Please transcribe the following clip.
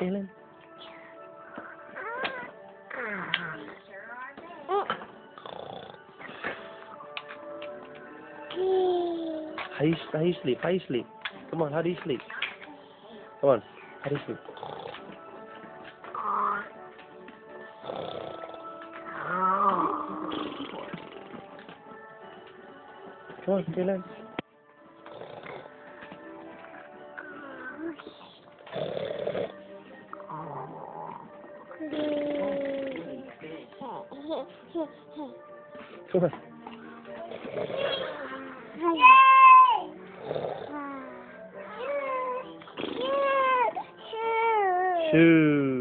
Kaylin. How do you sleep? How do you sleep? Come on, how do you sleep? Come on, how do you sleep? Come on, Kaylin. Come on. Shoo.